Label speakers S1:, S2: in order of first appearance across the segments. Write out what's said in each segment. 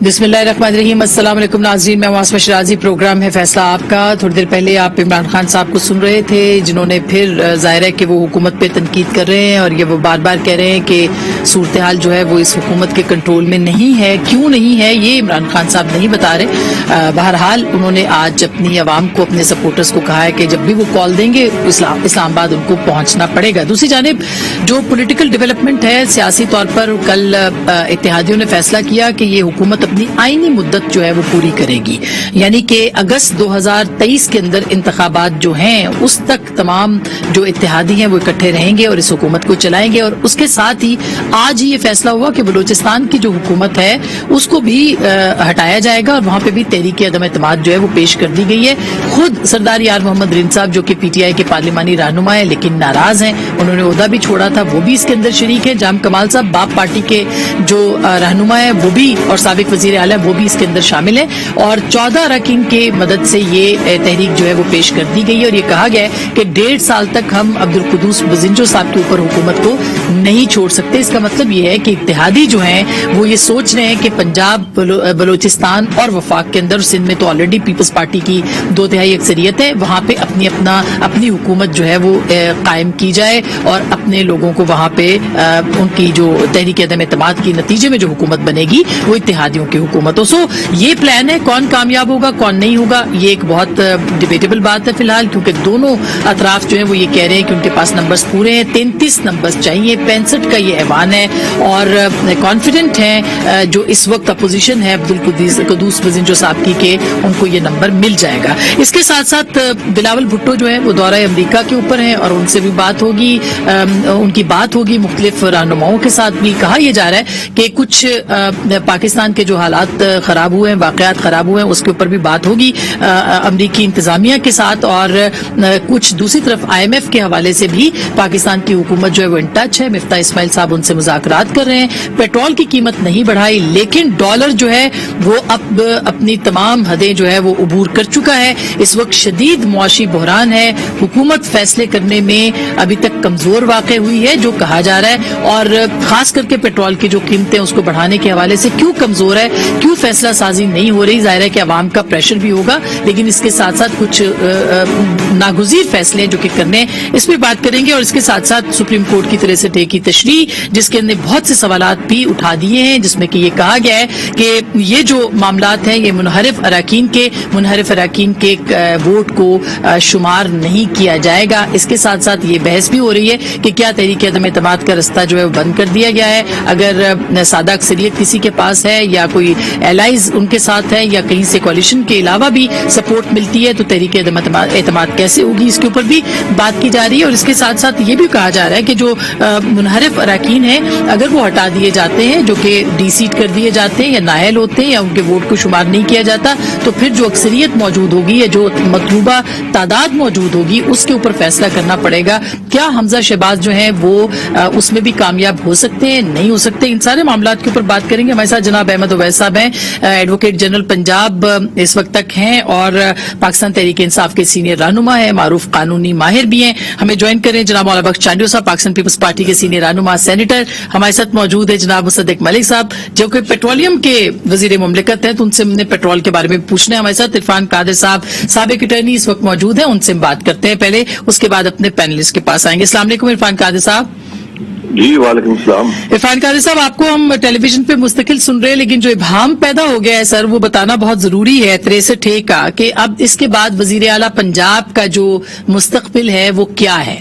S1: बिस्मिल्लाहिर्रहमानिर्रहीम। अस्सलाम वालेकुम नाज़रीन, मैं वास्मा शिराजी। प्रोग्राम है फैसला आपका। थोड़ी देर पहले आप इमरान खान साहब को सुन रहे थे, जिन्होंने फिर जाहिर है कि वो हुकूमत पे तनकीद कर रहे हैं और ये वो बार बार कह रहे हैं कि सूरत हाल जो है वो इस हुकूमत के कंट्रोल में नहीं है। क्यों नहीं है ये इमरान खान साहब नहीं बता रहे। बहरहाल उन्होंने आज अपनी आवाम को, अपने सपोर्टर्स को कहा है कि जब भी वो कॉल देंगे इस्लामाबाद उनको पहुंचना पड़ेगा। दूसरी जानिब जो पॉलिटिकल डेवलपमेंट है सियासी तौर पर, कल इत्तेहादियों ने फैसला किया कि ये हुकूमत अपनी आईनी मुद्दत जो है वो पूरी करेगी, यानी कि अगस्त 2023 के अंदर इंतखाबात जो हैं उस तक तमाम जो इत्तेहादी हैं वो इकट्ठे रहेंगे और इस हुकूमत को चलाएंगे। और उसके साथ ही आज ही ये फैसला हुआ कि बलूचिस्तान की जो हुकूमत है उसको भी हटाया जाएगा और वहां पे भी तहरीक अदम एतमाद जो है वो पेश कर दी गई है। खुद सरदार यार मोहम्मद रिन साहब जो कि पीटीआई के पार्लिमानी रहनुमा है लेकिन नाराज हैं, उन्होंने ओहदा भी छोड़ा था, वो भी इसके अंदर शरीक है। जाम कमाल साहब बाप पार्टी के जो रहनुमा है वो भी, और साबिक वजीर आला वो भी इसके अंदर शामिल है। और 14 अरकान के मदद से ये तहरीक जो है वो पेश कर दी गई है और ये कहा गया है कि 1.5 साल तक हम अब्दुल कुद्दूस बजिंजो साहब के ऊपर हुकूमत को नहीं छोड़ सकते। इसका मतलब ये है कि इत्तेहादी जो हैं वो ये सोच रहे हैं कि पंजाब, बलूचिस्तान और वफाक के अंदर, सिंध में तो ऑलरेडी पीपल्स पार्टी की 2/3 अक्सरियत है, वहां पे अपनी हुकूमत जो है वो कायम की जाए और अपने लोगों को वहां पे उनकी जो तहरीक अदम एतमाद की नतीजे में जो हुकूमत बनेगी वो इत्तेहादियों की हुकूमत हो। सो ये प्लान है, कौन कामयाब होगा कौन नहीं होगा ये एक बहुत डिबेटेबल बात है फिलहाल, क्योंकि दोनों अतराफ जो है वो ये कह रहे हैं कि उनके पास नंबर्स पूरे हैं, 33 नंबर्स चाहिए, 65 का ये ऐवान है और कॉन्फिडेंट है जो इस वक्त अपोजिशन है अब्दुल कुद्दूस बजिंजो साहब की के उनको ये नंबर मिल जाएगा। इसके साथ साथ बिलावल भुट्टो जो है वो दौरा अमरीका के ऊपर है और उनसे भी बात होगी, उनकी बात होगी मुख्तलिफ रहनुमाओं के साथ भी। कहा यह जा रहा है कि कुछ पाकिस्तान के जो हालात खराब हुए हैं, वाकयात खराब हुए हैं, उसके ऊपर भी बात होगी अमरीकी इंतजामिया के साथ। और कुछ दूसरी तरफ IMF के हवाले से भी पाकिस्तान की हुकूमत जो है वो इन टच है। मिफ्ता इस्माइल साहब उनसे मुज़ाकरात कर रहे हैं। पेट्रोल की कीमत नहीं बढ़ाई लेकिन डॉलर जो है वो अब अपनी तमाम हदें जो है वो उबूर कर चुका है। इस वक्त शदीद मुआशी बहरान है, हुकूमत फैसले करने में अभी तक कमजोर वाक़ई हुई है जो कहा जा रहा है। और खास करके पेट्रोल की जो कीमतें उसको बढ़ाने के हवाले से क्यों कमजोर है, क्यों फैसला साजी नहीं हो रही, जाहिर है कि अवाम का प्रेशर भी होगा, लेकिन इसके साथ साथ कुछ नागुज़ीर फैसले जो कि करने, इस पर बात करेंगे। और इसके साथ साथ सुप्रीम कोर्ट की तरह से डे की तशरीह जिसके अंदर बहुत से सवालात भी उठा दिए हैं, जिसमें कि ये कहा गया है कि ये जो मामलात हैं ये मुनहरिफ अराकीन के वोट को शुमार नहीं किया जाएगा। इसके साथ साथ ये बहस भी हो रही है कि क्या तहरीक अदम एतमाद का रास्ता जो है वो बंद कर दिया गया है, अगर सादा अक्सरियत किसी के पास है या कोई एलाइज उनके साथ है या कहीं से कोalition के अलावा भी सपोर्ट मिलती है तो तहरीक अदम एतमाद कैसे होगी, इसके ऊपर भी बात की जा रही है। और इसके साथ साथ ये भी कहा जा रहा है कि जो मुनहरिफ अराकीन है अगर वो हटा दिए जाते हैं, जो कि डीसीट कर दिए जाते हैं या नायल होते हैं या उनके वोट को शुमार नहीं किया जाता, तो फिर जो अक्सरियत मौजूद होगी या जो मतलूबा तादाद मौजूद होगी उसके ऊपर फैसला करना पड़ेगा। क्या हमजा शहबाज जो है वो उसमें भी कामयाब हो सकते हैं, नहीं हो सकते, इन सारे मामलात के ऊपर बात करेंगे। हमारे साथ जनाब अहमद उवैस साहब हैं, एडवोकेट जनरल पंजाब इस वक्त तक हैं और पाकिस्तान तहरीक इंसाफ के सीनियर रहनुमा है, मारूफ कानूनी माहिर भी हैं। हमें ज्वाइन करें जनाब मौलाना बख्श चांडियो साहब, पाकिस्तान पीपल्स पार्टी के सीनियर रहनुमा, सेनेटर। हमारे साथ मौजूद है जनाब मुसद्दिक मलिक साहब जो कि पेट्रोलियम के वजीर मुमलिकत हैं, तो उनसे हमने पेट्रोल के बारे में पूछना है। हमारे साथ इरफान कादिर साहब साबिक अटॉर्नी इस वक्त मौजूद है, उनसे बात करते हैं पहले, उसके बाद अपने पैनलिस्ट के पास आएंगे। अस्सलाम वालेकुम इरफान कादिर साहब।
S2: जी वालेकुम सलाम।
S1: इरफान कादिर साहब, आपको हम टेलीविजन पे मुस्तकिल सुन रहे हैं लेकिन जो इब्हाम पैदा हो गया है सर वो बताना बहुत जरूरी है 63 का कि अब इसके बाद वजीर आला पंजाब का जो मुस्तकबिल है वो क्या है।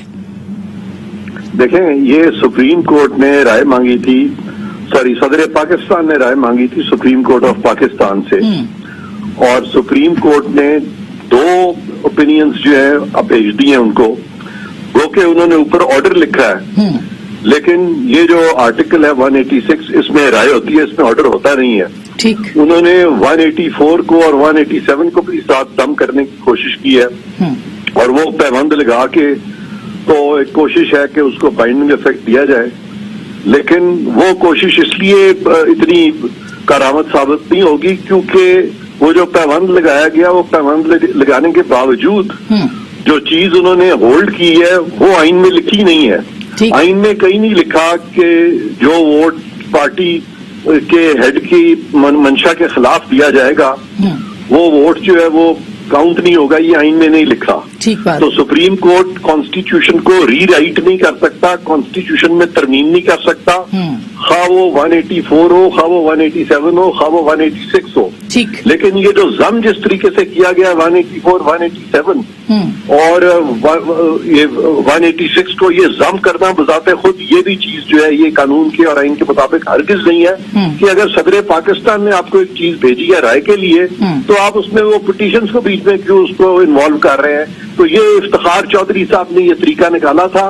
S2: देखें, ये सुप्रीम कोर्ट ने राय मांगी थी, सदर पाकिस्तान ने राय मांगी थी सुप्रीम कोर्ट ऑफ पाकिस्तान से और सुप्रीम कोर्ट ने 2 ओपिनियंस जो है अब भेज दिए हैं उनको, वो कि उन्होंने ऊपर ऑर्डर लिखा है लेकिन ये जो आर्टिकल है 186 इसमें राय होती है, इसमें ऑर्डर होता नहीं है।
S1: ठीक,
S2: उन्होंने 184 को और 187 को भी साथ दम करने की कोशिश की है और वो पैबंद लगा के तो एक कोशिश है कि उसको बाइंडिंग इफेक्ट दिया जाए, लेकिन वो कोशिश इसलिए इतनी कारामद साबित नहीं होगी क्योंकि वो जो पैबंद लगाया गया वो पैबंद लगाने के बावजूद जो चीज उन्होंने होल्ड की है वो आइन में लिखी नहीं है। आइन में कहीं नहीं लिखा कि जो वोट पार्टी के हेड की मंशा के खिलाफ दिया जाएगा, वो वोट जो है वो काउंट नहीं होगा, ये आइन में नहीं लिखा।
S1: ठीक बात।
S2: तो सुप्रीम कोर्ट कॉन्स्टिट्यूशन को रीराइट नहीं कर सकता, कॉन्स्टिट्यूशन में तरमीम नहीं कर सकता, खा वो 184 हो, खा वो 187 हो, खा वो 186 हो।
S1: ठीक।
S2: लेकिन ये जो जम जिस तरीके से किया गया 184, 187 और ये 186 को ये जम करना बजाते खुद ये भी चीज जो है ये कानून के और आइन के मुताबिक हरगिज नहीं है कि अगर सदर पाकिस्तान ने आपको एक चीज भेजी है राय के लिए तो आप उसमें वो पिटीशंस को बीच में क्यों उसको इन्वॉल्व कर रहे हैं। तो ये इफ्तिखार चौधरी साहब ने ये तरीका निकाला था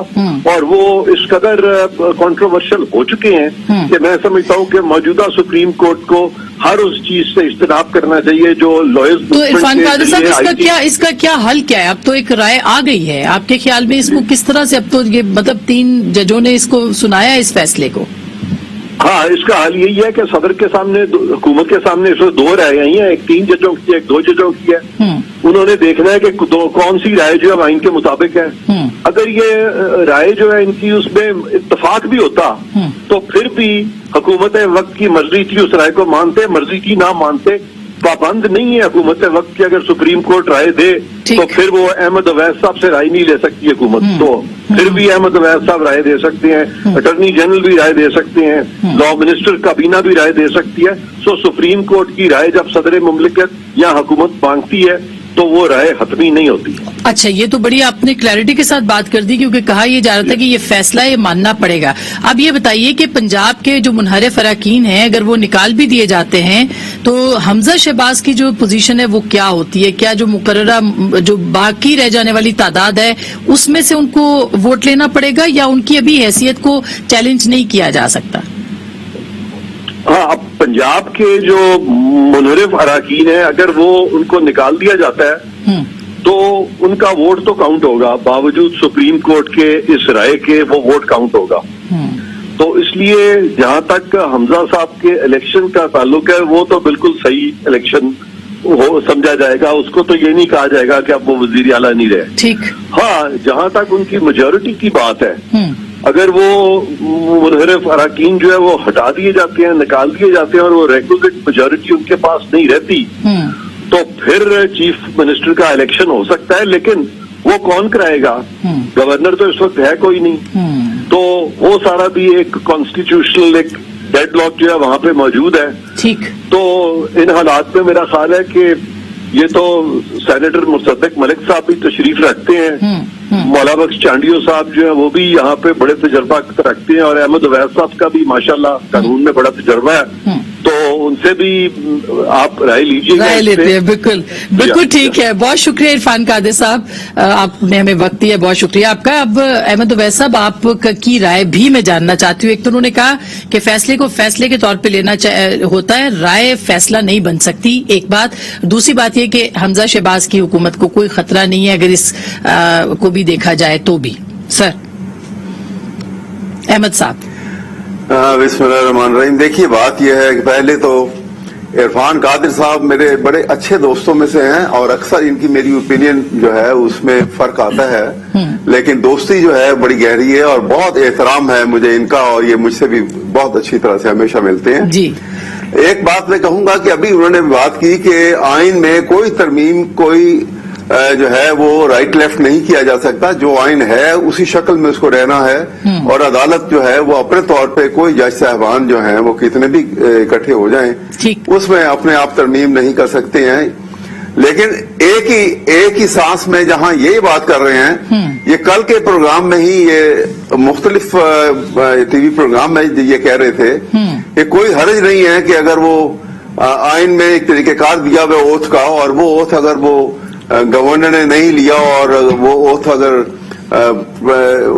S2: और वो इस कदर कंट्रोवर्शियल हो चुके हैं कि मैं समझता हूँ कि मौजूदा सुप्रीम कोर्ट को हर उस चीज से इज्तनाब करना चाहिए जो लॉयर्स।
S1: तो इरफान कादर साहब इसका क्या हल क्या है? अब तो एक राय आ गई है, आपके ख्याल में इसको किस तरह से, अब तो ये मतलब 3 जजों ने इसको सुनाया इस फैसले को।
S2: हाँ, इसका हल यही है कि सदर के सामने, हुकूमत के सामने इसमें 2 राय आई हैं, एक 3 जजों की है, एक 2 जजों की है। उन्होंने देखना है कि कौन सी राय जो है आइन के मुताबिक है। अगर ये राय जो है इनकी उसमें इत्तेफाक भी होता तो फिर भी हुकूमत वक्त की मर्जी थी उस राय को मानते, मर्जी थी ना मानते, पाबंद नहीं है हुकूमत वक्त की। अगर सुप्रीम कोर्ट राय दे तो फिर वो अहमद अवैस साहब से राय नहीं ले सकती हुकूमत, तो फिर भी अहमद अवैस साहब राय दे सकते हैं, अटॉर्नी जनरल भी राय दे सकते हैं, लॉ मिनिस्टर काबीना भी राय दे सकती है। सो सुप्रीम कोर्ट की राय जब सदर मुमलिकत या हुकूमत मांगती है तो वो राय हतमी नहीं होती।
S1: अच्छा, ये तो बड़ी आपने क्लैरिटी के साथ बात कर दी, क्योंकि कहा यह जा रहा था कि ये फैसला ये मानना पड़ेगा। अब ये बताइए कि पंजाब के जो मुनहरिफ अरकान हैं अगर वो निकाल भी दिए जाते हैं तो हमजा शहबाज की जो पोजीशन है वो क्या होती है? क्या जो मुकर्ररा जो बाकी रह जाने वाली तादाद है उसमें से उनको वोट लेना पड़ेगा या उनकी अभी हैसियत को चैलेंज नहीं किया जा सकता?
S2: हाँ, अब पंजाब के जो मुनहरिफ अरकान है अगर वो उनको निकाल दिया जाता है तो उनका वोट तो काउंट होगा, बावजूद सुप्रीम कोर्ट के इस राय के वो वोट काउंट होगा। तो इसलिए जहां तक हमजा साहब के इलेक्शन का ताल्लुक है वो तो बिल्कुल सही इलेक्शन हो समझा जाएगा, उसको तो ये नहीं कहा जाएगा कि अब वो वजीर आला नहीं रहे। ठीक। हाँ, जहां तक उनकी मेजॉरिटी की बात है, अगर वो मुनहरिफ अरकान जो है वो हटा दिए जाते हैं, निकाल दिए जाते हैं और वो रेगुलर मेजॉरिटी उनके पास नहीं रहती तो फिर चीफ मिनिस्टर का इलेक्शन हो सकता है, लेकिन वो कौन कराएगा? गवर्नर तो इस वक्त है कोई नहीं। तो वो सारा भी एक कॉन्स्टिट्यूशनल एक डेडलॉक जो है वहां पे मौजूद है। ठीक। तो इन हालात में मेरा ख्याल है कि ये तो सेनेटर मुसद्दिक मलिक साहब भी तशरीफ रखते हैं, मौला बख्श चांडियो साहब जो है वो भी यहाँ पे बड़े तजर्बा रखते हैं और अहमद अवैस साहब का भी माशाल्लाह कानून में बड़ा तजर्बा है, तो उनसे भी आप राय लीजिए।
S1: राय लेते हैं, बिल्कुल बिल्कुल ठीक है। बहुत शुक्रिया इरफान कादर साहब, आपने हमें वक्त दिया, बहुत शुक्रिया आपका। अब अहमद अवैस साहब आपकी राय भी मैं जानना चाहती हूँ। एक तो उन्होंने कहा कि फैसले को फैसले के तौर पे लेना होता है, राय फैसला नहीं बन सकती, एक बात। दूसरी बात यह कि हमजा शहबाज की हुकूमत को कोई खतरा नहीं है अगर इस को भी देखा जाए तो भी। सर अहमद साहब।
S3: बिस्मिल्लाहिर्रहमानिर्रहीम। देखिए, बात यह है कि पहले तो इरफान कादिर साहब मेरे बड़े अच्छे दोस्तों में से हैं और अक्सर इनकी मेरी ओपिनियन जो है उसमें फर्क आता है, लेकिन दोस्ती जो है बड़ी गहरी है और बहुत एहतराम है मुझे इनका और ये मुझसे भी बहुत अच्छी तरह से हमेशा मिलते हैं जी। एक बात मैं कहूंगा कि अभी उन्होंने बात की कि आइन में कोई तरमीम, कोई जो है वो राइट लेफ्ट नहीं किया जा सकता, जो आइन है उसी शक्ल में उसको रहना है और अदालत जो है वो अपने तौर पे कोई जज साहबान जो हैं वो कितने भी इकट्ठे हो जाएं उसमें अपने आप तरमीम नहीं कर सकते हैं। लेकिन एक ही सांस में जहां ये बात कर रहे हैं, ये कल के प्रोग्राम में ही ये मुख्तलिफ टीवी प्रोग्राम में ये कह रहे थे कि कोई हर्ज नहीं है कि अगर वो आइन में एक तरीकेकार दिया हुआ ओथ का और वो ओथ अगर वो गवर्नर ने नहीं लिया और वो ओथ अगर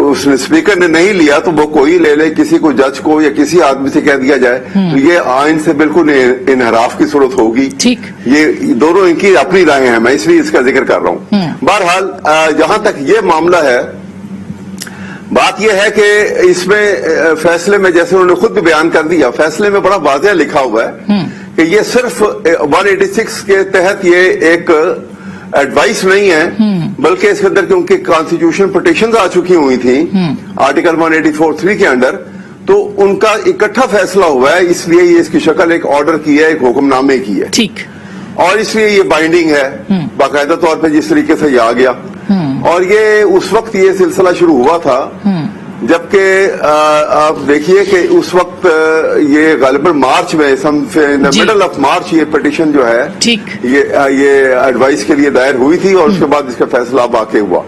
S3: उसने स्पीकर ने नहीं लिया तो वो कोई ले ले, किसी को जज को या किसी आदमी से कह दिया जाए तो ये आइन से बिल्कुल इनहराफ की सूरत होगी। ठीक। ये दोनों इनकी अपनी राय है, मैं इसलिए इसका जिक्र कर रहा हूं। बहरहाल जहां तक ये मामला है, बात यह है कि इसमें फैसले में जैसे उन्होंने खुद भी बयान कर दिया, फैसले में बड़ा वाज़ेह लिखा हुआ है कि ये सिर्फ 186 के तहत ये एक एडवाइस नहीं है, बल्कि इसके अंदर क्योंकि कॉन्स्टिट्यूशन पिटीशंस आ चुकी हुई थी आर्टिकल 184(3) के अंडर, تو ان کا اکٹھا فیصلہ ہوا ہے، اس لیے یہ اس کی شکل ایک آرڈر کی ہے، ایک حکم نامے کی ہے،
S1: ٹھیک،
S3: اور اس لیے یہ بائنڈنگ ہے باقاعدہ طور پہ جس طریقے سے یہ آ گیا. اور یہ اس وقت یہ سلسلہ شروع ہوا تھا جبکہ آپ دیکھیے کہ اس وقت یہ غالباً مارچ میں مڈل آف مارچ یہ پٹیشن جو ہے
S1: ٹھیک،
S3: یہ ایڈوائس کے لیے دائر ہوئی تھی، اور اس کے بعد اس کا فیصلہ اب آ کے ہوا.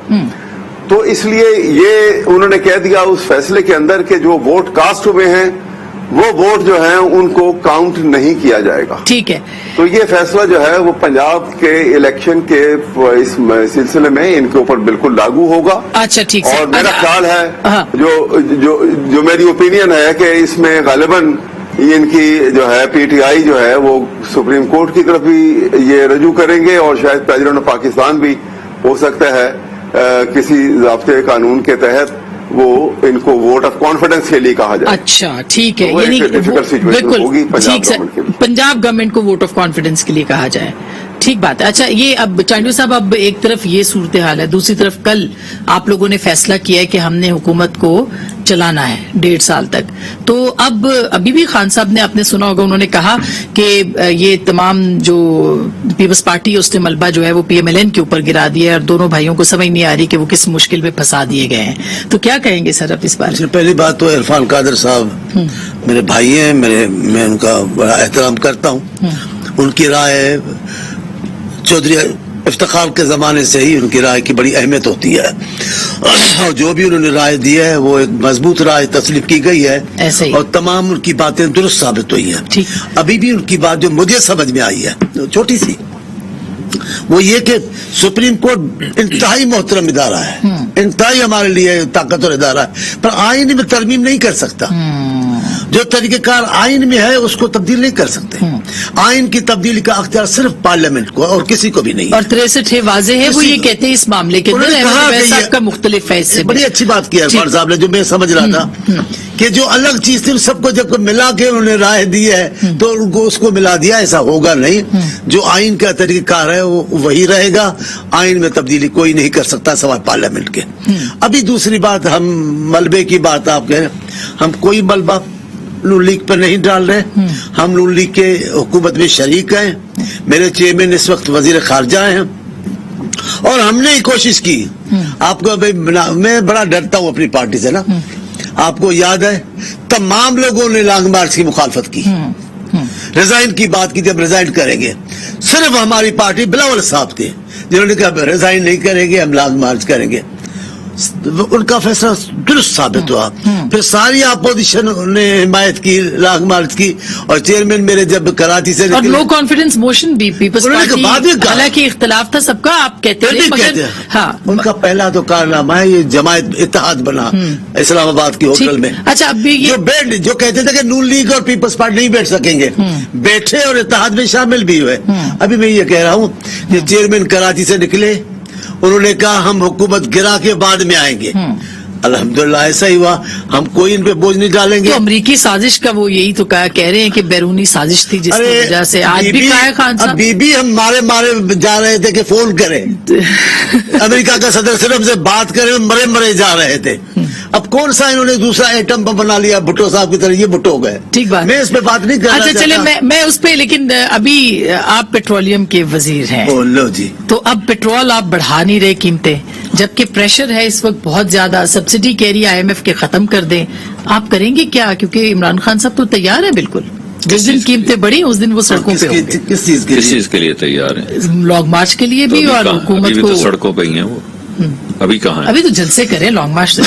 S3: تو اس لیے یہ انہوں نے کہہ دیا اس فیصلے کے اندر کہ جو ووٹ کاسٹ ہوئے ہیں وہ ووٹ جو ہیں ان کو کاؤنٹ نہیں کیا جائے گا.
S1: ٹھیک ہے.
S3: تو یہ فیصلہ جو ہے وہ پنجاب کے الیکشن کے اس سلسلے میں ان کے اوپر بالکل لاگو ہوگا.
S1: اچھا ٹھیک.
S3: اور میرا خیال ہے جو میری اوپینین ہے کہ اس میں غالباً ان کی جو ہے پی ٹی آئی جو ہے وہ سپریم کورٹ کی طرف بھی یہ رجوع کریں گے، اور شاید پریزیڈنٹ آف پاکستان بھی ہو سکتا ہے کسی ضابطے قانون کے تحت وہ ان کو ووٹ آف کانفیڈنس کے لیے کہا جائے.
S1: اچھا ٹھیک ہے،
S3: یعنی
S1: بالکل ٹھیک سے پنجاب گورنمنٹ کو ووٹ آف کانفیڈنس کے لیے کہا جائے. ٹھیک بات ہے. اچھا یہ اب چانڈیو صاحب اب ایک طرف یہ صورتحال ہے، دوسری طرف کل آپ لوگوں نے فیصلہ کیا ہے کہ ہم نے حکومت کو چلانا ہے 1.5 سال تک. تو اب ابھی بھی خان صاحب نے آپ نے سنا ہوگا، انہوں نے کہا کہ یہ تمام جو پیپلز پارٹی اس نے ملبہ جو ہے وہ پی ایم ایل این کے اوپر گرا دیا ہے، اور دونوں بھائیوں کو سمجھ نہیں آ رہی کہ وہ کس مشکل میں پھنسا دیے گئے ہیں. تو کیا کہیں گے سر اب اس بارے میں؟
S4: پہلی بات تو عرفان قادر صاحب میرے بھائی ہیں، میں ان کا بڑا احترام کرتا ہوں. ان کی رائے چودھری افتخار کے زمانے سے ہی ان کی رائے کی بڑی اہمیت ہوتی ہے، اور جو بھی انہوں نے رائے دی ہے وہ ایک مضبوط رائے تسلیم کی گئی ہے، اور تمام ان کی باتیں درست ثابت ہوئی ہیں. ابھی بھی ان کی بات جو مجھے سمجھ میں آئی ہے چھوٹی سی، وہ یہ کہ سپریم کورٹ انتہائی محترم ادارہ ہے، انتہائی ہمارے لیے طاقتور ادارہ ہے، پر آئین میں ترمیم نہیں کر سکتا. جو طریقہ کار آئین میں ہے اس کو تبدیل نہیں کر سکتے. آئین کی تبدیلی کا اختیار صرف پارلیمنٹ کو اور کسی کو بھی نہیں.
S1: اور 63 واضح ہے، وہ یہ کہتے ہیں اس معاملے کے اندر کا مختلف ہے. اس سے
S4: بڑی اچھی بات کی عرفان صاحب نے، جو میں سمجھ رہا تھا کہ جو الگ چیز تھی سب کو جب ملا کے انہوں نے رائے دی ہے تو ان کو اس کو ملا دیا. ایسا ہوگا نہیں. جو آئین کا طریقہ کار ہے وہ وہی رہے گا. آئین میں تبدیلی کوئی نہیں کر سکتا سوائے پارلیمنٹ کے. ابھی دوسری بات، ہم ملبے کی بات آپ کہہ رہے ہیں، ہم کوئی ملبہ نون لیگ پر نہیں ڈال رہے. ہم نون لیگ کے حکومت میں شریک ہیں. میرے چیئرمین اس وقت وزیر خارجہ ہیں، اور ہم نے کوشش کی. آپ کو میں بڑا ڈرتا ہوں اپنی پارٹی سے نا. آپ کو یاد ہے تمام لوگوں نے لانگ مارچ کی مخالفت کی، ریزائن کی بات کی. جب ریزائن کریں گے، صرف ہماری پارٹی بلاول صاحب تھے جنہوں نے کہا ریزائن نہیں کریں گے، ہم لانگ مارچ کریں گے. ان کا فیصلہ درست ثابت ہوا. پھر ساری اپوزیشن نے حمایت کی، لانگ مارچ کی، اور چیئرمین میرے جب کراچی سے
S1: اور نو کانفیڈنس موشن بھی پیپلز پارٹی، حالانکہ اختلاف تھا سب کا، آپ کہتے ہیں ہاں
S4: ان کا پہلا تو کارنامہ ہے یہ جماعت اتحاد بنا اسلام آباد کی ہوٹل میں.
S1: اچھا ابھی
S4: جو کہتے تھے کہ نون لیگ اور پیپلز پارٹی نہیں بیٹھ سکیں گے، بیٹھے اور اتحاد میں شامل بھی ہوئے. ابھی میں یہ کہہ رہا ہوں کہ چیئرمین کراچی سے نکلے، انہوں نے کہا ہم حکومت گرا کے بعد میں آئیں گے. الحمدللہ ایسا ہی ہوا. ہم کوئی ان پہ بوجھ نہیں ڈالیں گے.
S1: تو امریکی سازش کا وہ یہی تو کہہ رہے ہیں کہ بیرونی سازش تھی جس کی وجہ سے آج بھی کہا ہے خان صاحب.
S4: ابھی بھی ہم مارے جا رہے تھے کہ فون کریں، امریکہ کا صدر صرف ہم سے بات کریں، مرے جا رہے تھے. اب کون سا انہوں نے دوسرا ایٹم بم بنا لیا بھٹو صاحب کی طرح، یہ بھٹو گئے.
S1: ٹھیک بات،
S4: میں اس پہ بات نہیں کرنا
S1: چاہتا. اچھا چلے میں اس پہ، لیکن ابھی آپ پیٹرولیم کے وزیر ہیں.
S4: لو جی،
S1: تو اب پیٹرول آپ بڑھا نہیں رہے قیمتیں، جبکہ پریشر ہے اس وقت بہت زیادہ. سبسڈی کہہ رہی ہے آئی ایم ایف کے ختم کر دیں. آپ کریں گے کیا؟ کیونکہ عمران خان صاحب تو تیار ہے بالکل. جس دن قیمتیں بڑھی اس دن وہ سڑکوں پہ ہوں گے.
S4: کس چیز کے لیے
S5: تیار ہیں؟
S1: لانگ مارچ کے لیے بھی، اور حکومت کو
S5: سڑکوں پہ ہی ہیں وہ. ابھی کہاں ہے؟
S1: ابھی تو جلسے کریں، لانگ مارچ سے.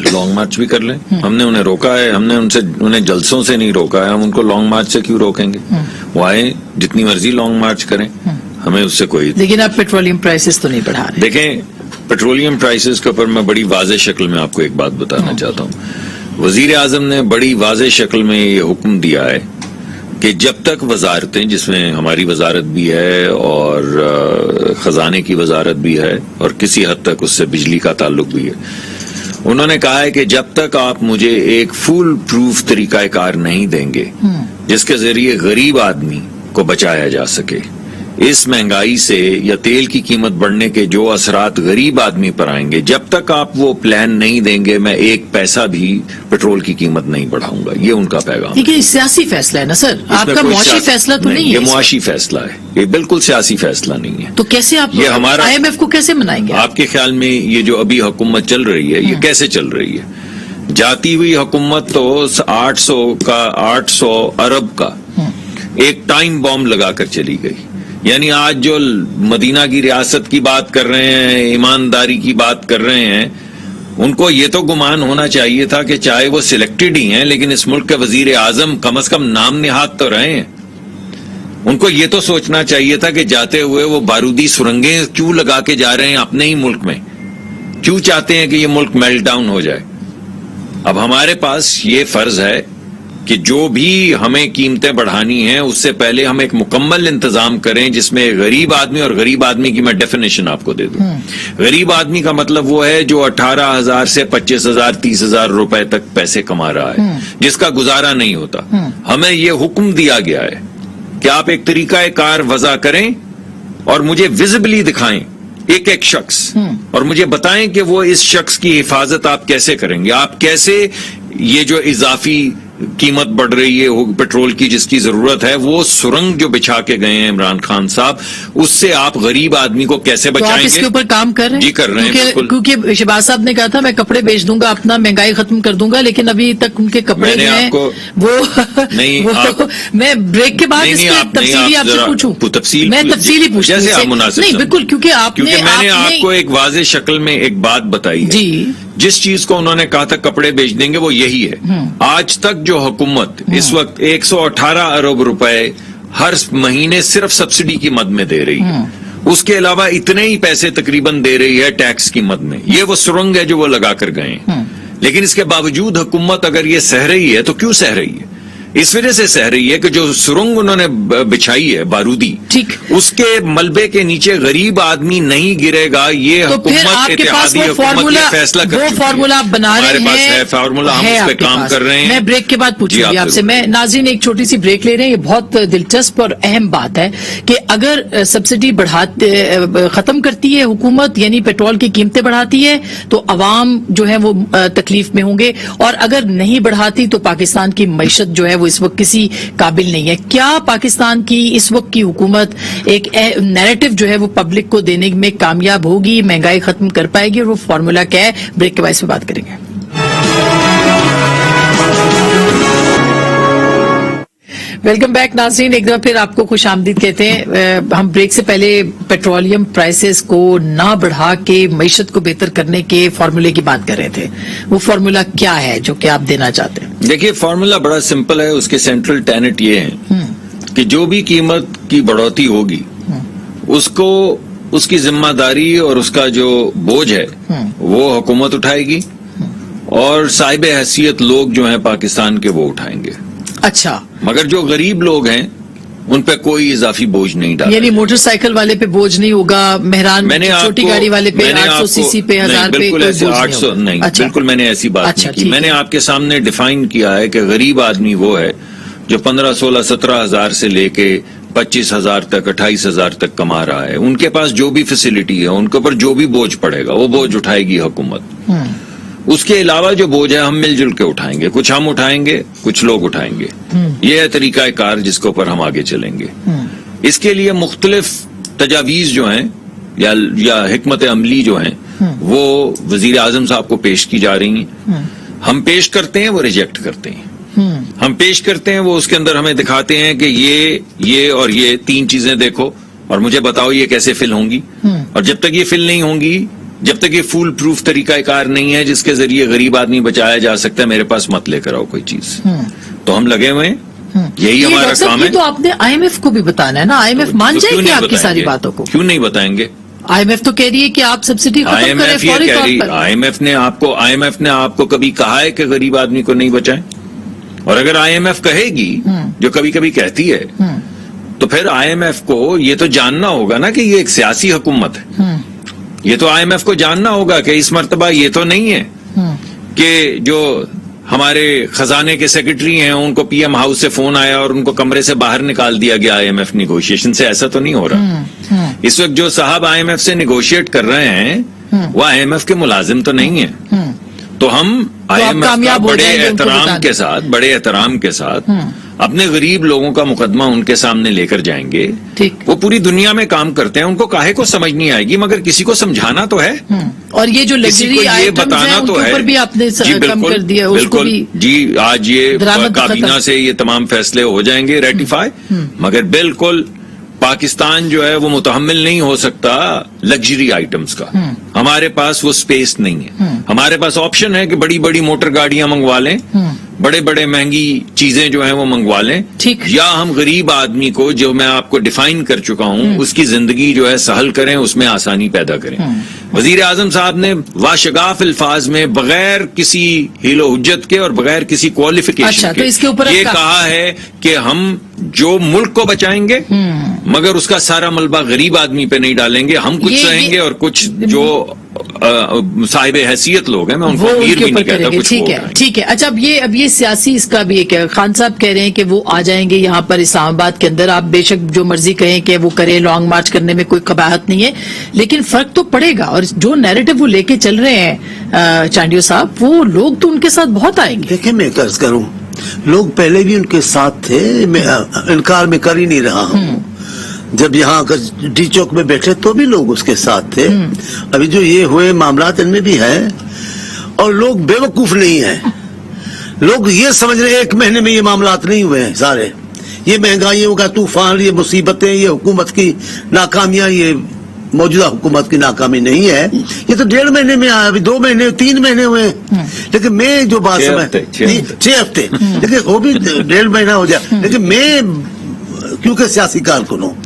S5: لانگ مارچ بھی کر لیں. ہم نے انہیں روکا ہے، ہم نے انہیں جلسوں سے نہیں روکا ہے. ہم ان کو لانگ مارچ سے کیوں روکیں گے؟ وہ آئے جتنی مرضی لانگ مارچ کریں، ہمیں اس سے کوئی.
S1: لیکن آپ پیٹرولیم پرائسز تو نہیں بڑھا رہے.
S5: دیکھیں پیٹرولیم پرائسز کے اوپر میں بڑی واضح شکل میں آپ کو ایک بات بتانا چاہتا ہوں. وزیر اعظم نے بڑی واضح شکل میں یہ حکم دیا ہے کہ جب تک وزارتیں، جس میں ہماری وزارت بھی ہے اور خزانے کی وزارت بھی ہے اور کسی حد تک اس سے بجلی کا تعلق بھی ہے، انہوں نے کہا ہے کہ جب تک آپ مجھے ایک فول پروف طریقہ کار نہیں دیں گے جس کے ذریعے غریب آدمی کو بچایا جا سکے، इस महंगाई से या तेल की कीमत बढ़ने के जो असरात गरीब आदमी पर आएंगे, जब तक आप वो प्लान नहीं देंगे मैं एक पैसा भी पेट्रोल की कीमत नहीं बढ़ाऊंगा। ये उनका पैगाम है।
S1: लेकिन ये सियासी फैसला है ना सर,
S5: इसमें
S1: आपका
S5: कोई
S1: मुआशी
S5: सियासी-
S1: फैसला तो नहीं
S5: ये
S1: है।
S5: मुआशी फैसला है, ये बिल्कुल सियासी फैसला नहीं है।
S1: तो कैसे आप
S5: ये हमारा-
S1: IMF को कैसे मनाएंगे आप?
S5: आपके ख्याल में ये जो अभी हुकूमत चल रही है, ये कैसे चल रही है? जाती हुई हुकूमत तो 800 अरब का एक टाइम बॉम्ब लगाकर चली गई। यानी आज जो मदीना की रियासत की बात कर रहे हैं, ईमानदारी की बात कर रहे हैं, उनको ये तो गुमान होना चाहिए था कि चाहे वो सिलेक्टेड ही हैं, लेकिन इस मुल्क के वजीर आजम कम से कम नाम निहाद तो रहे हैं। उनको ये तो सोचना चाहिए था कि जाते हुए वो बारूदी सुरंगें क्यों लगा के जा रहे हैं अपने ही मुल्क में, क्यों चाहते हैं कि ये मुल्क मेल्ट डाउन हो जाए। अब हमारे पास ये फर्ज है कि जो भी हमें कीमतें बढ़ानी हैं उससे पहले हम एक मुकम्मल इंतजाम करें जिसमें गरीब आदमी, और गरीब आदमी की मैं डेफिनेशन आपको दे दूं। गरीब आदमी का मतलब वो है जो 18,000 से 25,000 30,000 रुपए तक पैसे कमा रहा है, जिसका गुजारा नहीं होता। हमें ये हुक्म दिया गया है कि आप एक तरीका कार वज़ा करें और मुझे विजिबली दिखाएं एक एक शख्स, और मुझे बताएं कि वो इस शख्स की हिफाजत आप कैसे करेंगे। आप कैसे ये जो इजाफी कीमत बढ़ रही है पेट्रोल की जिसकी जरूरत है, वो सुरंग जो बिछा के गए हैं इमरान खान साहब, उससे आप गरीब आदमी को कैसे
S1: तो आप
S5: बचाएंगे?
S1: इसके ऊपर काम कर रहे हैं?
S5: जी कर रहे हैं, बिल्कुल।
S1: क्योंकि शहबाज साहब ने कहा था मैं कपड़े बेच दूंगा, अपना महंगाई खत्म कर दूंगा, लेकिन अभी तक उनके कपड़े
S5: मैंने
S1: जो हैं
S5: आपको-
S1: वो
S5: नहीं,
S1: वो
S5: आप-
S1: मैं ब्रेक के बाद
S5: नहीं,
S1: इसके
S5: आप-
S1: तफसीली
S5: नहीं, आप
S1: आपसे
S5: जरा
S1: पूछूं।
S5: तफसील
S1: मैं
S5: पूछ-
S1: तफसीली पूछूं
S5: जैसे
S1: इससे।
S5: आप मुनासिब
S1: नहीं
S5: समझें।
S1: बिल्कुल, क्योंकि
S5: क्योंकि मैंने आपको एक वाज़ेह शक्ल में एक बात बताई है।
S1: जी।
S5: जिस चीज को उन्होंने कहा था कपड़े बेच देंगे वो यही है। आज तक जो हुकूमत इस वक्त 118 अरब रुपए हर महीने सिर्फ सब्सिडी की मद में दे रही है, उसके अलावा इतने ही पैसे तकरीबन दे रही है टैक्स की मद में। ये वो सुरंग है जो वो लगा कर गए हैं। लेकिन इसके बावजूद हुकूमत अगर ये सह रही है तो क्यों सह रही है? इस वजह से सह रही है कि जो सुरंग उन्होंने बिछाई है बारूदी,
S1: ठीक,
S5: उसके मलबे के नीचे गरीब आदमी नहीं गिरेगा। ये
S1: तो फिर
S5: हुकूमत
S1: आपके पास
S5: इत्तेहादी
S1: वो
S5: हुकूमत
S1: फार्मूला,
S5: ये फैसला कर
S1: वो
S5: चुकी है।
S1: फार्मूला आप बना रहे हैं,
S5: हमारे पास है फार्मूला, हम
S1: है
S5: उस पे
S1: आपके
S5: काम
S1: पास।
S5: कर रहे हैं।
S1: मैं ब्रेक के बाद
S5: जी,
S1: पूछूंगी
S5: आप
S1: आपसे।
S5: जरूर।
S1: मैं नाज़रीन एक छोटी सी ब्रेक ले रहे हैं। ये बहुत दिलचस्प और अहम बात है कि अगर सब्सिडी बढ़ाते खत्म करती है हुकूमत, यानी पेट्रोल की कीमतें बढ़ाती है, तो अवाम जो है वो तकलीफ में होंगे, और अगर नहीं बढ़ाती तो पाकिस्तान की मईशत जो है वो इस वक्त किसी काबिल नहीं है। क्या पाकिस्तान की इस वक्त की हुकूमत एक नैरेटिव जो है वो पब्लिक को देने में कामयाब होगी, महंगाई खत्म कर पाएगी, और वो फार्मूला क्या है? ब्रेक के बाद इस पे बात करेंगे। वेलकम बैक नाज़रीन, एक दफा फिर आपको खुश आमदीद कहते हैं। हम ब्रेक से पहले पेट्रोलियम प्राइसेस को ना बढ़ा के मईशत को बेहतर करने के फार्मूले की बात कर रहे थे। वो फार्मूला क्या है जो कि आप देना चाहते हैं?
S5: देखिए, फार्मूला बड़ा सिंपल है। उसके सेंट्रल टेनेट ये है कि जो भी कीमत की बढ़ोतरी होगी उसको उसकी जिम्मेदारी और उसका जो बोझ है वो हुकूमत उठाएगी, और साहिब हैसियत लोग जो हैं पाकिस्तान के वो उठाएंगे।
S1: अच्छा,
S5: मगर जो गरीब लोग हैं उन पे कोई इजाफी बोझ नहीं डाला।
S1: यानी मोटरसाइकिल वाले पे बोझ नहीं होगा, मेहरान छोटी
S5: आपको-
S1: गाड़ी वाले पे
S5: मैंने
S1: 800
S5: आपको-
S1: सीसी पे 1000
S5: नहीं,
S1: पे
S5: बिल्कुल
S1: कोई
S5: ऐसे
S1: बोझ
S5: 800
S1: होगा।
S5: नहीं,
S1: अच्छा,
S5: बिल्कुल मैंने ऐसी बात
S1: अच्छा,
S5: नहीं की।
S1: ठीक
S5: मैंने
S1: है।
S5: आपके सामने डिफाइन किया है कि गरीब आदमी वो है जो 15, 16, 17 हजार से लेके 25,000 तक 28,000 तक कमा रहा है। उनके पास जो भी फैसिलिटी है, उनके ऊपर जो भी बोझ पड़ेगा वो बोझ उठाएगी हुकूमत। उसके अलावा जो बोझ है हम मिलजुल के उठाएंगे, कुछ हम उठाएंगे कुछ लोग उठाएंगे। ये है तरीका कार जिसके ऊपर हम आगे चलेंगे। इसके लिए मुख्तलिफ तजावीज जो हैं या हिकमत अमली जो हैं वो वजीर आजम साहब को पेश की जा रही हैं। हम पेश करते हैं, वो रिजेक्ट करते हैं। हम पेश करते हैं, वो उसके अंदर हमें दिखाते हैं कि ये और ये 3 चीजें देखो और मुझे बताओ ये कैसे फिल होंगी। और जब तक ये फिल नहीं होंगी, जब तक ये फुल प्रूफ तरीका कार नहीं है जिसके जरिए गरीब आदमी बचाया जा सकता है, मेरे पास मत लेकर आओ कोई चीज। तो हम लगे हुए हैं, यही हमारा काम है।
S1: तो आपने IMF को भी बताना है ना, IMF मान
S5: तो क्यों
S1: जाएगी
S5: नहीं
S1: आपकी सारी
S5: बताएंगे?
S1: बातों को।
S5: क्यों नहीं बताएंगे?
S1: IMF तो कह रही है कि आप सब्सिडी खत्म करें
S5: IMF ये
S1: फौरी
S5: कह
S1: तौर
S5: रही,
S1: पर।
S5: IMF ने आपको कभी कहा है कि गरीब आदमी को नहीं बचाएं? और अगर IMF कहेगी, जो कभी कभी कहती है, तो फिर IMF को ये तो जानना होगा ना कि ये एक सियासी हुकूमत है। ये तो IMF को जानना होगा कि इस मर्तबा ये तो नहीं है कि जो हमारे खजाने के सेक्रेटरी हैं, उनको पीएम हाउस से फोन आया और उनको कमरे से बाहर निकाल दिया गया आईएमएफ निगोशिएशन से। ऐसा तो नहीं हो रहा। इस वक्त जो साहब आईएमएफ से निगोशिएट कर रहे हैं वो आईएमएफ के मुलाजिम तो नहीं है। तो हम आईएमएफ का बड़े एहतराम के साथ अपने गरीब लोगों का मुकदमा उनके सामने लेकर जाएंगे।
S1: ठीक।
S5: वो पूरी दुनिया में काम करते हैं, उनको काहे को समझ नहीं आएगी, मगर किसी को समझाना तो है।
S1: और ये जो लग्जरी आइटम्स हैं उनके ऊपर भी आपने कम कर दिया, उसको भी
S5: जी आज ये काबीना से ये तमाम फैसले हो जाएंगे रेटिफाई, मगर बिल्कुल पाकिस्तान जो है वो मुतहम्मिल नहीं हो सकता लग्जरी आइटम्स का। हमारे पास वो स्पेस नहीं है। हमारे पास ऑप्शन है कि बड़ी बड़ी मोटर गाड़ियां मंगवा लें, बड़े बड़े महंगी चीजें जो हैं वो मंगवा लें, या हम गरीब आदमी को, जो मैं आपको डिफाइन कर चुका हूं, उसकी जिंदगी जो है सहल करें, उसमें आसानी पैदा करें। वजीर आजम साहब ने वाशगाफ अल्फाज में बगैर किसी हीलो हुज्जत के और बगैर किसी क्वालिफिकेशन के
S1: तो इसके ऊपर
S5: ये कहा है कि हम जो मुल्क को बचाएंगे मगर उसका सारा मलबा गरीब आदमी पे नहीं डालेंगे, हम कुछ सहेंगे और कुछ जो साहिब हैसियत लोग हैं, मैं उनको अमीर भी नहीं कहता, कुछ
S1: ठीक है, ठीक है। अच्छा, अब ये सियासी इसका भी एक है। खान साहब कह रहे हैं कि वो आ जाएंगे यहाँ पर इस्लामाबाद के अंदर, आप बेशक जो मर्जी कहें कि वो करें, लॉन्ग मार्च करने में कोई कबाहत नहीं है, लेकिन फर्क तो पड़ेगा। और जो नैरेटिव वो लेके चल रहे हैं चांडियो साहब, वो लोग तो उनके साथ बहुत आएंगे।
S4: देखिए, मैं कर्ज करूं, लोग पहले भी उनके साथ थे, मैं इनकार में कर ही नहीं रहा हूं। जब यहाँ डी चौक में बैठे तो भी लोग उसके साथ थे। अभी जो ये हुए मामलात इनमें भी है, और लोग बेवकूफ नहीं है। लोग ये समझ रहे एक महीने में ये मामलात नहीं हुए हैं सारे। ये महंगाइयों का तूफान, ये मुसीबतें, ये हुकूमत की नाकामियां, ये मौजूदा हुकूमत की नाकामी नहीं है। ये तो 1.5 महीने में आया, अभी 2 महीने 3 महीने हुए। लेकिन मैं जो बात 6 हफ्ते, लेकिन वो भी 1.5 महीना हो जाए। लेकिन मैं क्योंकि सियासी कारकुन हूँ,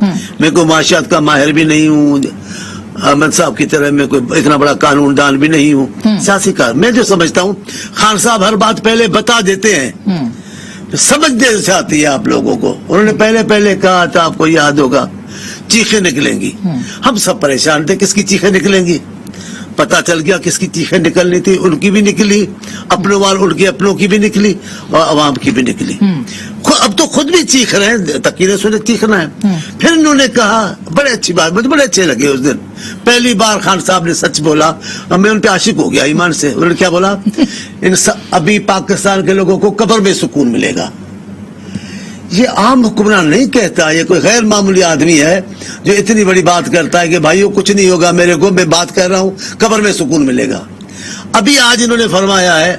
S4: मैं कोई माशियात का माहिर भी नहीं हूँ, अहमद साहब की तरह मैं कोई इतना बड़ा कानून दान भी नहीं हूँ, सियासी कार। मैं जो समझता हूँ, खान साहब हर बात पहले बता देते हैं, समझ देना चाहती है आप लोगों को। उन्होंने पहले कहा था, आपको याद होगा, चीखें निकलेंगी। हम सब परेशान थे किसकी चीखें निकलेंगी। पता चल गया किसकी चीखें निकलनी थी, उनकी भी निकली, अपनों वाल उनके अपनों की भी निकली और अवाम की भी निकली। अब तो खुद भी चीख रहे हैं, तकीरे सुने चीखना है। फिर इन्होंने कहा, बड़े अच्छी बात, मुझे बड़े अच्छे लगे उस दिन, पहली बार खान साहब ने सच बोला और मैं उन पे आशिक हो गया ईमान से। उन्होंने क्या बोला, अभी पाकिस्तान के लोगों को कब्र में सुकून मिलेगा। ये आम हुक्मरान नहीं कहता, ये कोई गैर मामूली आदमी है जो इतनी बड़ी बात करता है कि भाइयों कुछ नहीं होगा मेरे को, मैं बात कर रहा हूँ, कब्र में सुकून मिलेगा। अभी आज इन्होंने फरमाया है,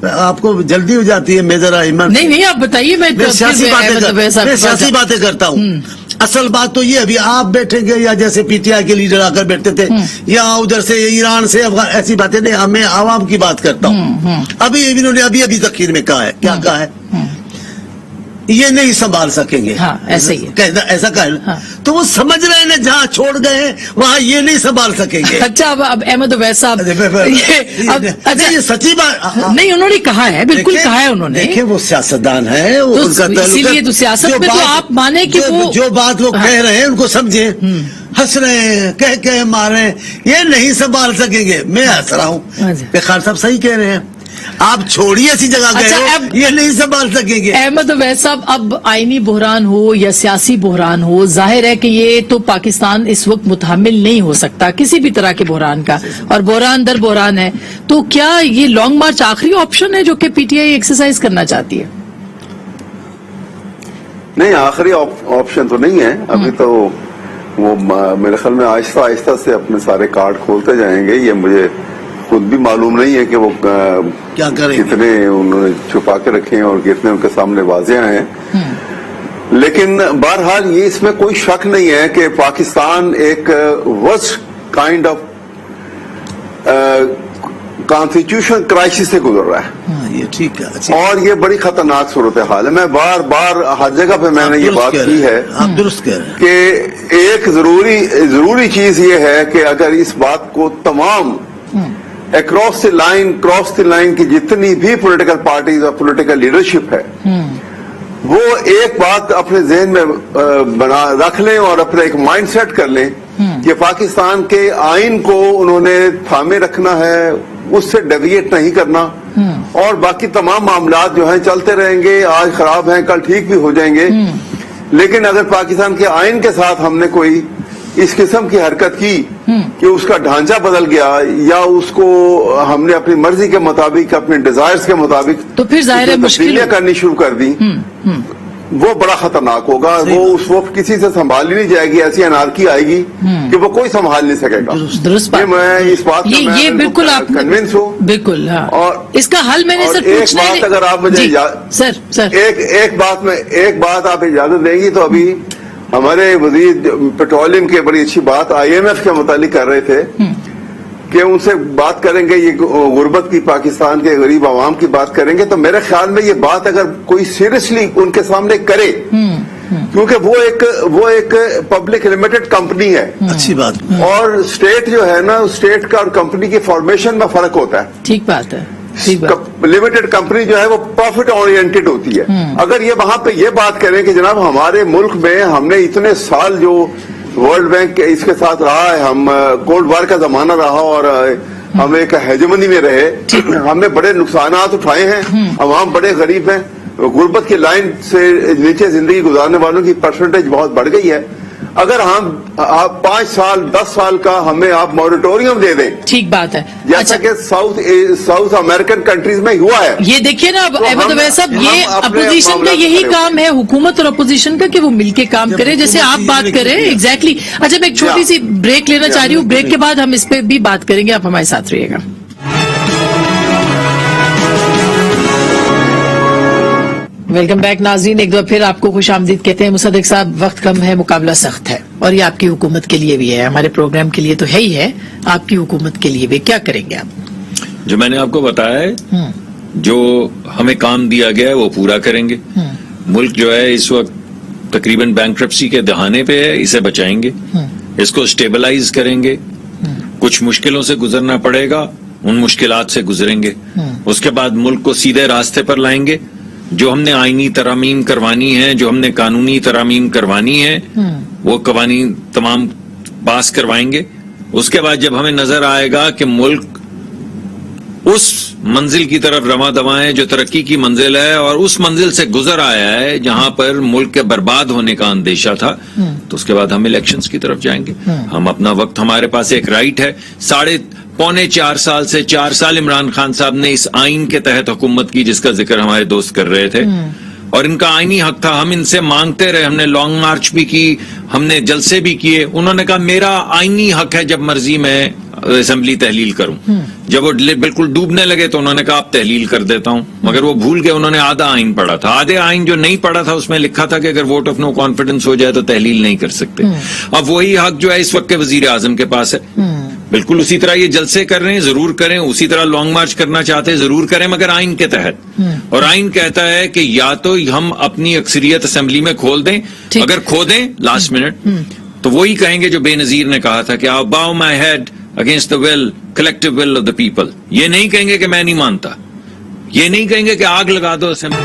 S4: आपको जल्दी हो जाती है, मैं जरा ईमान
S1: नहीं आप बताइए। मैं
S4: सियासी बातें करता हूँ। असल बात तो ये, अभी आप बैठेंगे या जैसे पीटीआई के लीडर आकर बैठते थे, या उधर से ईरान से ऐसी बातें नहीं, मैं आवाम की बात करता हूँ। अभी इन्होंने अभी तखीर में कहा है, क्या कहा है, ये नहीं संभाल सकेंगे।
S1: हाँ, ऐसा ही है।
S4: ऐसा कहा है। हाँ। तो वो समझ रहे हैं ना, जहाँ छोड़ गए वहाँ ये नहीं संभाल सकेंगे।
S1: अच्छा, अब अहमद उवैस साहब,
S4: ये सच्ची बात
S1: नहीं, उन्होंने कहा है, बिल्कुल कहा है उन्होंने।
S4: देखिए, वो सियासतदान है,
S1: इसीलिए तो सियासत में तो आप माने कि वो
S4: जो बात वो कह रहे हैं उनको समझे। हंस रहे हैं, कह मारे, ये नहीं संभाल सकेंगे। मैं हंस रहा हूँ, खान साहब सही कह रहे हैं, आप छोड़िए ऐसी जगह गए हो, ये नहीं संभाल सकेंगे।
S1: अहमद उवैस साहब, अब आईनी बहरान हो या सियासी बहरान हो, जाहिर है कि ये तो पाकिस्तान इस वक्त मुतहम्मिल नहीं हो सकता किसी भी तरह के बहरान का, और बहरान दर बहरान है। तो क्या ये लॉन्ग मार्च आखिरी ऑप्शन है जो कि पीटीआई एक्सरसाइज करना चाहती है?
S3: नहीं, आखिरी ऑप्शन तो नहीं है। अभी तो वो मेरे ख्याल में आहिस्ता आहिस्ता से अपने सारे कार्ड खोलते जाएंगे। ये मुझे खुद भी मालूम नहीं है कि वो
S4: क्या करेंगे,
S3: कितने उन्होंने छुपा के रखे हैं और कितने उनके सामने वाजिया हैं। लेकिन बहरहाल ये इसमें कोई शक नहीं है कि पाकिस्तान एक worst kind of constitution crisis से गुजर रहा है।
S4: ये ठीक है,
S3: और ये बड़ी खतरनाक सूरत हाल है। मैं बार बार हर जगह पे मैंने ये बात की है,
S4: आप दुरुस्त कह रहे हैं,
S3: कि एक जरूरी चीज ये है कि अगर इस बात को तमाम क्रॉस द लाइन की जितनी भी पॉलिटिकल पार्टीज और पॉलिटिकल लीडरशिप है, वो एक बात अपने जहन में बना रख लें और अपने एक माइंडसेट कर लें कि पाकिस्तान के आइन को उन्होंने थामे रखना है, उससे डेविएट नहीं करना, और बाकी तमाम मामलात जो हैं चलते रहेंगे, आज खराब हैं कल ठीक भी हो जाएंगे। लेकिन अगर पाकिस्तान के आइन के साथ हमने कोई इस किस्म की हरकत की कि उसका ढांचा बदल गया या उसको हमने अपनी मर्जी के मुताबिक, अपने डिजायर्स के मुताबिक
S1: तो फिर जाहिर है मुश्किल
S3: तब्दीलियां करनी शुरू कर दी, वो बड़ा खतरनाक होगा। वो उस वक्त किसी से संभाली नहीं जाएगी, ऐसी अनारकी आएगी कि वो कोई संभाल नहीं सकेगा।
S1: दुरुस्त
S3: ये मैं इस बात
S1: ये बिल्कुल आप
S3: कन्विंस हूँ।
S1: बिल्कुल, हाँ।
S3: और
S1: इसका हल मैंने
S3: और
S1: सर
S3: एक
S1: पूछना
S3: बात अगर आप मुझे
S1: सर
S3: एक बात आप इजाजत देंगी तो अभी हमारे वजीर पेट्रोलियम की बड़ी अच्छी बात IMF के मुतालिक कर रहे थे कि उनसे बात करेंगे, ये गुर्बत की पाकिस्तान के गरीब आवाम की बात करेंगे, तो मेरे ख्याल में ये बात अगर कोई सीरियसली उनके सामने करे, क्योंकि वो एक पब्लिक लिमिटेड कंपनी है,
S4: अच्छी बात।
S3: और स्टेट जो है ना, स्टेट का और कंपनी की फॉर्मेशन में फर्क होता है।
S1: ठीक बात है, ठीक बात।
S3: लिमिटेड कंपनी जो है वो प्रॉफिट ओरिएंटेड होती है। अगर ये वहां पे ये बात करें कि जनाब हमारे मुल्क में हमने इतने साल जो वर्ल्ड बैंक इसके साथ रहा है, हम कोल्ड वार का जमाना रहा और हम एक हेजेमनी में रहे, हमने बड़े नुकसानात उठाए हैं, अवाम बड़े गरीब हैं, गुर्बत की लाइन से नीचे जिंदगी गुजारने वालों की परसेंटेज बहुत बढ़ गई है। अगर आप 5 साल 10 साल का हमें आप मॉरिटोरियम दे दें,
S1: ठीक बात है,
S3: जैसा कि साउथ अमेरिकन कंट्रीज में हुआ है।
S1: ये देखिए ना
S3: तो
S1: अहमद अवैस साहब, ये अपोजिशन का यही काम है, हुकूमत और अपोजिशन का, कि वो मिलके काम करे, जैसे आप बात करें। एग्जैक्टली। अच्छा, मैं एक छोटी सी ब्रेक लेना चाह रही हूँ, ब्रेक के बाद हम इस पे भी बात करेंगे, आप हमारे साथ रहिएगा। वेलकम बैक नाज़रीन, एक बार फिर आपको खुश आमदीद कहते हैं। मुसद्दिक साहब, वक्त कम है, मुकाबला सख्त है, और ये आपकी हुकूमत के लिए भी है, हमारे प्रोग्राम के लिए तो है ही है, आपकी हुकूमत के लिए भी। क्या करेंगे आप?
S5: जो मैंने आपको बताया है, जो हमें काम दिया गया है वो पूरा करेंगे। मुल्क जो है इस वक्त तकरीबन बैंक्रप्सी के दहाने पे है, इसे बचाएंगे, इसको स्टेबलाइज करेंगे। कुछ मुश्किलों से गुजरना पड़ेगा, उन मुश्किलात से गुजरेंगे, उसके बाद मुल्क को सीधे रास्ते पर लाएंगे। जो हमने आईनी तरामीम करवानी है, जो हमने कानूनी तरामीम करवानी है, वो कवानीन तमाम पास करवाएंगे। उसके बाद जब हमें नजर आएगा कि मुल्क उस मंजिल की तरफ रवा दवा है जो तरक्की की मंजिल है, और उस मंजिल से गुजर आया है जहां पर मुल्क के बर्बाद होने का अंदेशा था, तो उसके बाद हम इलेक्शंस की तरफ जाएंगे। हम अपना वक्त, हमारे पास एक राइट है। 3.25 साल से 4 साल इमरान खान साहब ने इस आइन के तहत हुकूमत की, जिसका जिक्र हमारे दोस्त कर रहे थे, और इनका आईनी हक था। हम इनसे मांगते रहे, हमने लॉन्ग मार्च भी की, हमने जलसे भी किए। उन्होंने कहा मेरा आईनी हक है, जब मर्जी मैं असेंबली तहलील करूं। जब वो बिल्कुल डूबने लगे तो उन्होंने कहा आप तहलील कर देता हूं, मगर वो भूल गए, उन्होंने आधा आइन पढ़ा था। आधे आइन जो नहीं पढ़ा था उसमें लिखा था कि अगर वोट ऑफ नो कॉन्फिडेंस हो जाए तो तहलील नहीं कर सकते। अब वही हक जो है इस वक्त के वजीर आजम के पास है। बिल्कुल उसी तरह ये जलसे कर रहे हैं, जरूर करें, उसी तरह लॉन्ग मार्च करना चाहते हैं, जरूर करें, मगर आइन के तहत। और आइन कहता है कि या तो हम अपनी अक्सरियत असेंबली में खोल दें, अगर खो दें लास्ट मिनट तो वही कहेंगे जो बेनजीर ने कहा था कि आई बाउ my head against the will, collective will of the people. ये नहीं कहेंगे कि मैं नहीं मानता, ये नहीं कहेंगे कि आग लगा दो असेंबली।